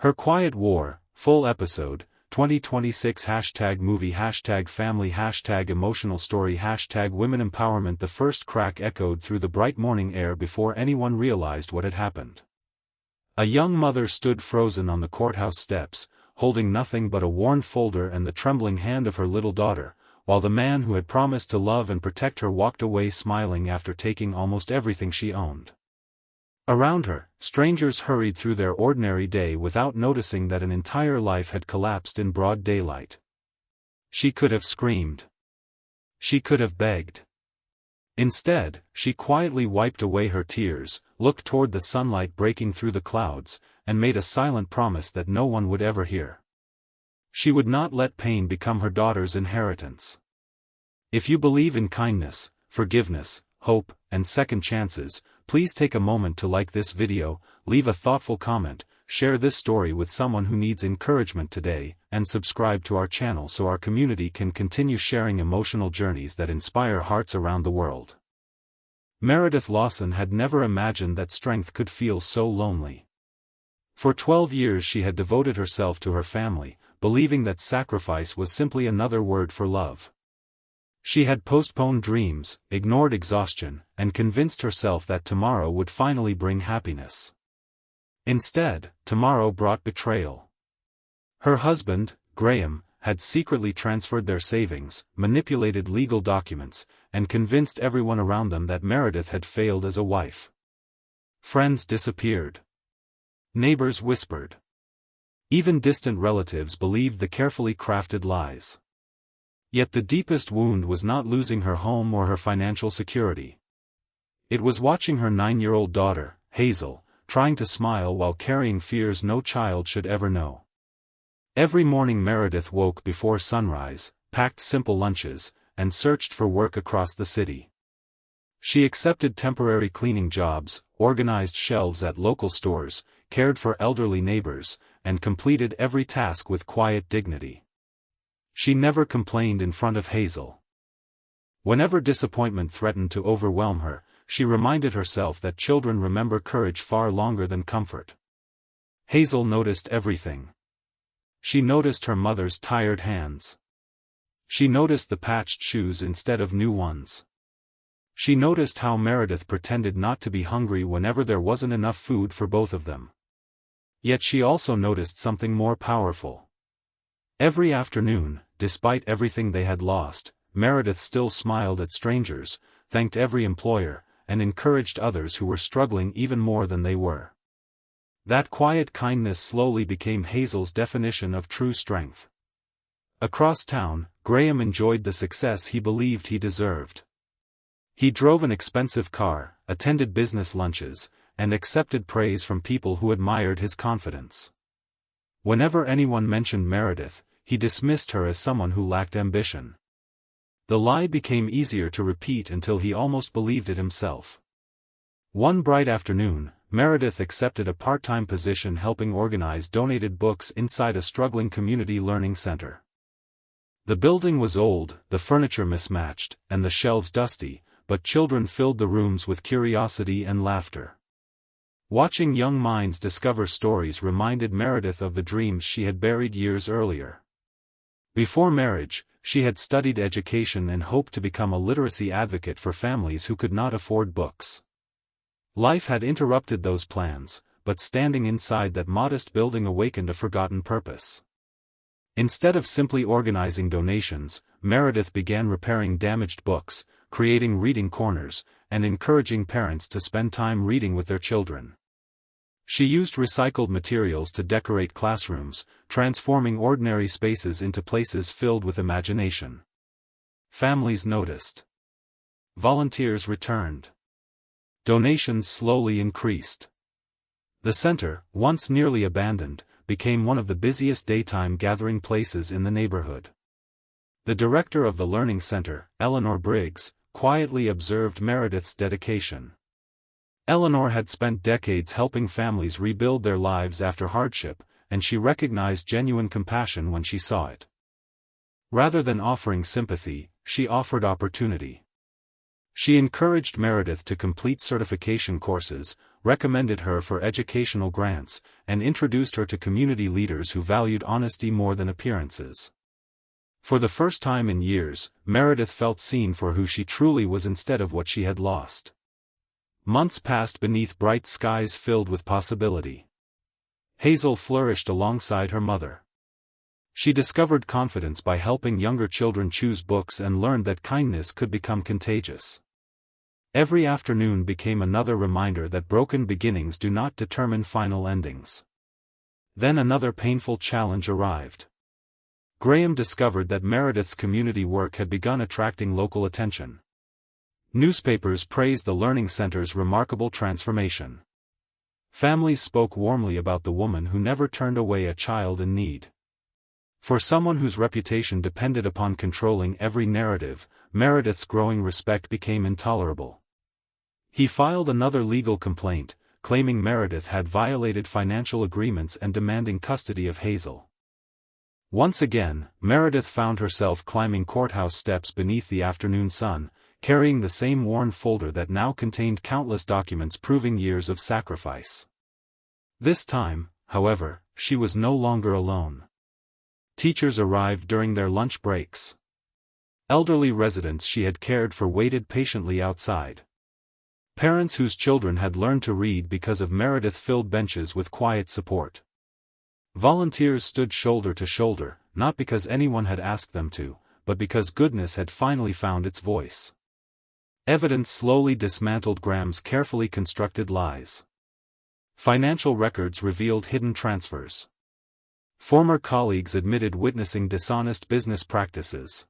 Her Quiet War, full episode, 2026 #movie #family #emotional story #women empowerment. The first crack echoed through the bright morning air before anyone realized what had happened. A young mother stood frozen on the courthouse steps, holding nothing but a worn folder and the trembling hand of her little daughter, while the man who had promised to love and protect her walked away smiling after taking almost everything she owned. Around her, strangers hurried through their ordinary day without noticing that an entire life had collapsed in broad daylight. She could have screamed. She could have begged. Instead, she quietly wiped away her tears, looked toward the sunlight breaking through the clouds, and made a silent promise that no one would ever hear. She would not let pain become her daughter's inheritance. If you believe in kindness, forgiveness, hope, and second chances, please take a moment to like this video, leave a thoughtful comment, share this story with someone who needs encouragement today, and subscribe to our channel so our community can continue sharing emotional journeys that inspire hearts around the world. Meredith Lawson had never imagined that strength could feel so lonely. For 12 years she had devoted herself to her family, believing that sacrifice was simply another word for love. She had postponed dreams, ignored exhaustion, and convinced herself that tomorrow would finally bring happiness. Instead, tomorrow brought betrayal. Her husband, Graham, had secretly transferred their savings, manipulated legal documents, and convinced everyone around them that Meredith had failed as a wife. Friends disappeared. Neighbors whispered. Even distant relatives believed the carefully crafted lies. Yet the deepest wound was not losing her home or her financial security. It was watching her 9-year-old daughter, Hazel, trying to smile while carrying fears no child should ever know. Every morning Meredith woke before sunrise, packed simple lunches, and searched for work across the city. She accepted temporary cleaning jobs, organized shelves at local stores, cared for elderly neighbors, and completed every task with quiet dignity. She never complained in front of Hazel. Whenever disappointment threatened to overwhelm her, she reminded herself that children remember courage far longer than comfort. Hazel noticed everything. She noticed her mother's tired hands. She noticed the patched shoes instead of new ones. She noticed how Meredith pretended not to be hungry whenever there wasn't enough food for both of them. Yet she also noticed something more powerful. Every afternoon, despite everything they had lost, Meredith still smiled at strangers, thanked every employer, and encouraged others who were struggling even more than they were. That quiet kindness slowly became Hazel's definition of true strength. Across town, Graham enjoyed the success he believed he deserved. He drove an expensive car, attended business lunches, and accepted praise from people who admired his confidence. Whenever anyone mentioned Meredith, he dismissed her as someone who lacked ambition. The lie became easier to repeat until he almost believed it himself. One bright afternoon, Meredith accepted a part-time position helping organize donated books inside a struggling community learning center. The building was old, the furniture mismatched, and the shelves dusty, but children filled the rooms with curiosity and laughter. Watching young minds discover stories reminded Meredith of the dreams she had buried years earlier. Before marriage, she had studied education and hoped to become a literacy advocate for families who could not afford books. Life had interrupted those plans, but standing inside that modest building awakened a forgotten purpose. Instead of simply organizing donations, Meredith began repairing damaged books, creating reading corners, and encouraging parents to spend time reading with their children. She used recycled materials to decorate classrooms, transforming ordinary spaces into places filled with imagination. Families noticed. Volunteers returned. Donations slowly increased. The center, once nearly abandoned, became one of the busiest daytime gathering places in the neighborhood. The director of the learning center, Eleanor Briggs, quietly observed Meredith's dedication. Eleanor had spent decades helping families rebuild their lives after hardship, and she recognized genuine compassion when she saw it. Rather than offering sympathy, she offered opportunity. She encouraged Meredith to complete certification courses, recommended her for educational grants, and introduced her to community leaders who valued honesty more than appearances. For the first time in years, Meredith felt seen for who she truly was instead of what she had lost. Months passed beneath bright skies filled with possibility. Hazel flourished alongside her mother. She discovered confidence by helping younger children choose books and learned that kindness could become contagious. Every afternoon became another reminder that broken beginnings do not determine final endings. Then another painful challenge arrived. Graham discovered that Meredith's community work had begun attracting local attention. Newspapers praised the learning center's remarkable transformation. Families spoke warmly about the woman who never turned away a child in need. For someone whose reputation depended upon controlling every narrative, Meredith's growing respect became intolerable. He filed another legal complaint, claiming Meredith had violated financial agreements and demanding custody of Hazel. Once again, Meredith found herself climbing courthouse steps beneath the afternoon sun, carrying the same worn folder that now contained countless documents proving years of sacrifice. This time, however, she was no longer alone. Teachers arrived during their lunch breaks. Elderly residents she had cared for waited patiently outside. Parents whose children had learned to read because of Meredith filled benches with quiet support. Volunteers stood shoulder to shoulder, not because anyone had asked them to, but because goodness had finally found its voice. Evidence slowly dismantled Graham's carefully constructed lies. Financial records revealed hidden transfers. Former colleagues admitted witnessing dishonest business practices.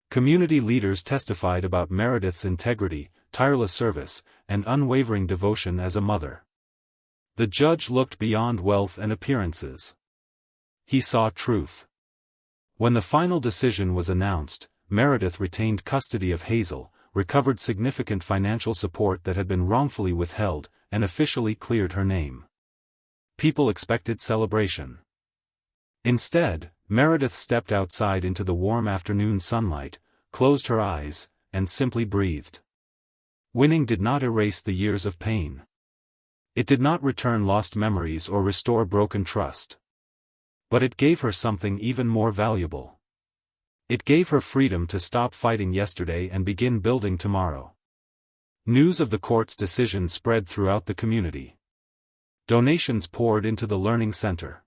Community leaders testified about Meredith's integrity, tireless service, and unwavering devotion as a mother. The judge looked beyond wealth and appearances. He saw truth. When the final decision was announced, Meredith retained custody of Hazel, recovered significant financial support that had been wrongfully withheld, and officially cleared her name. People expected celebration. Instead, Meredith stepped outside into the warm afternoon sunlight, closed her eyes, and simply breathed. Winning did not erase the years of pain. It did not return lost memories or restore broken trust. But it gave her something even more valuable. It gave her freedom to stop fighting yesterday and begin building tomorrow. News of the court's decision spread throughout the community. Donations poured into the learning center.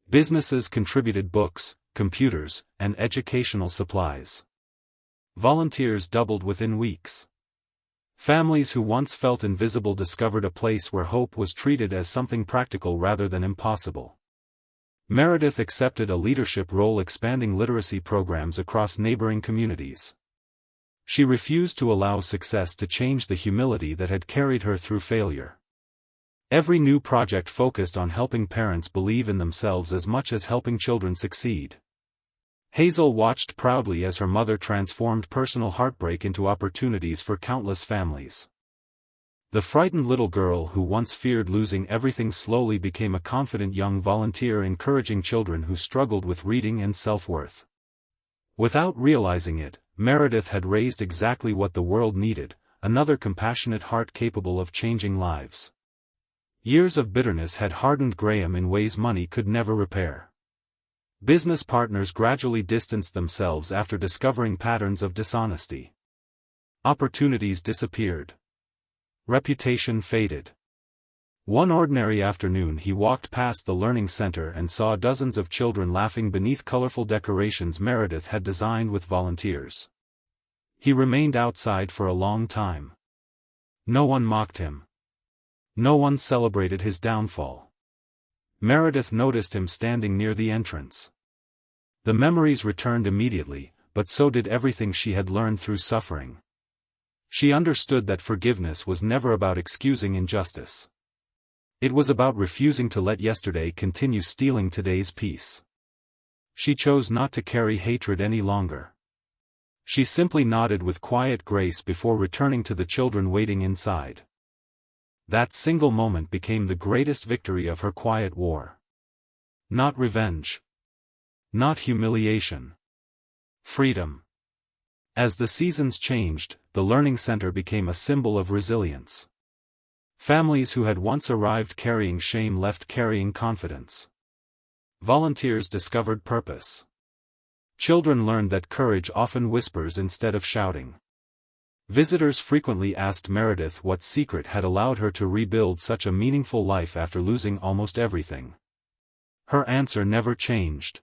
Businesses contributed books, computers, and educational supplies. Volunteers doubled within weeks. Families who once felt invisible discovered a place where hope was treated as something practical rather than impossible. Meredith accepted a leadership role expanding literacy programs across neighboring communities. She refused to allow success to change the humility that had carried her through failure. Every new project focused on helping parents believe in themselves as much as helping children succeed. Hazel watched proudly as her mother transformed personal heartbreak into opportunities for countless families. The frightened little girl who once feared losing everything slowly became a confident young volunteer encouraging children who struggled with reading and self-worth. Without realizing it, Meredith had raised exactly what the world needed, another compassionate heart capable of changing lives. Years of bitterness had hardened Graham in ways money could never repair. Business partners gradually distanced themselves after discovering patterns of dishonesty. Opportunities disappeared. Reputation faded. One ordinary afternoon he walked past the learning center and saw dozens of children laughing beneath colorful decorations Meredith had designed with volunteers. He remained outside for a long time. No one mocked him. No one celebrated his downfall. Meredith noticed him standing near the entrance. The memories returned immediately, but so did everything she had learned through suffering. She understood that forgiveness was never about excusing injustice. It was about refusing to let yesterday continue stealing today's peace. She chose not to carry hatred any longer. She simply nodded with quiet grace before returning to the children waiting inside. That single moment became the greatest victory of her quiet war. Not revenge. Not humiliation. Freedom. As the seasons changed, the learning center became a symbol of resilience. Families who had once arrived carrying shame left carrying confidence. Volunteers discovered purpose. Children learned that courage often whispers instead of shouting. Visitors frequently asked Meredith what secret had allowed her to rebuild such a meaningful life after losing almost everything. Her answer never changed.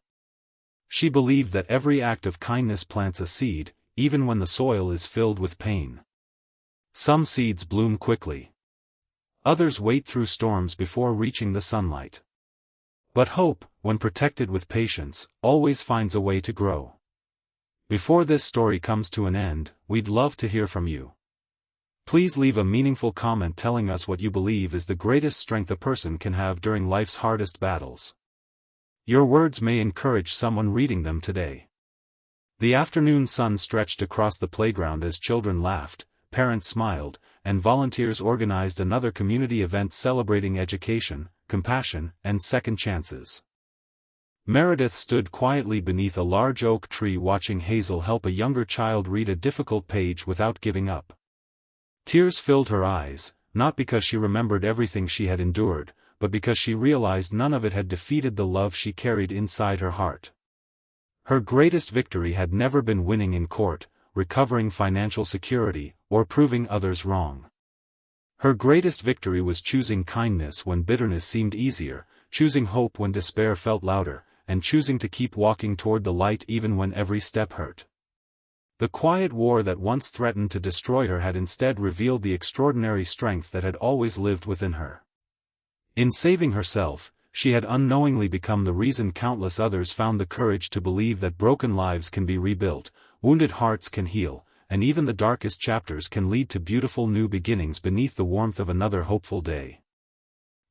She believed that every act of kindness plants a seed, even when the soil is filled with pain. Some seeds bloom quickly. Others wait through storms before reaching the sunlight. But hope, when protected with patience, always finds a way to grow. Before this story comes to an end, we'd love to hear from you. Please leave a meaningful comment telling us what you believe is the greatest strength a person can have during life's hardest battles. Your words may encourage someone reading them today. The afternoon sun stretched across the playground as children laughed, parents smiled, and volunteers organized another community event celebrating education, compassion, and second chances. Meredith stood quietly beneath a large oak tree watching Hazel help a younger child read a difficult page without giving up. Tears filled her eyes, not because she remembered everything she had endured, but because she realized none of it had defeated the love she carried inside her heart. Her greatest victory had never been winning in court, recovering financial security, or proving others wrong. Her greatest victory was choosing kindness when bitterness seemed easier, choosing hope when despair felt louder, and choosing to keep walking toward the light even when every step hurt. The quiet war that once threatened to destroy her had instead revealed the extraordinary strength that had always lived within her. In saving herself, she had unknowingly become the reason countless others found the courage to believe that broken lives can be rebuilt, wounded hearts can heal, and even the darkest chapters can lead to beautiful new beginnings beneath the warmth of another hopeful day.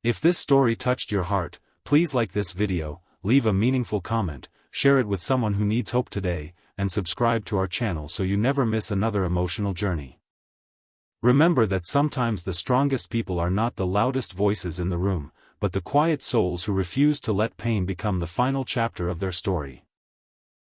If this story touched your heart, please like this video, leave a meaningful comment, share it with someone who needs hope today, and subscribe to our channel so you never miss another emotional journey. Remember that sometimes the strongest people are not the loudest voices in the room, but the quiet souls who refuse to let pain become the final chapter of their story.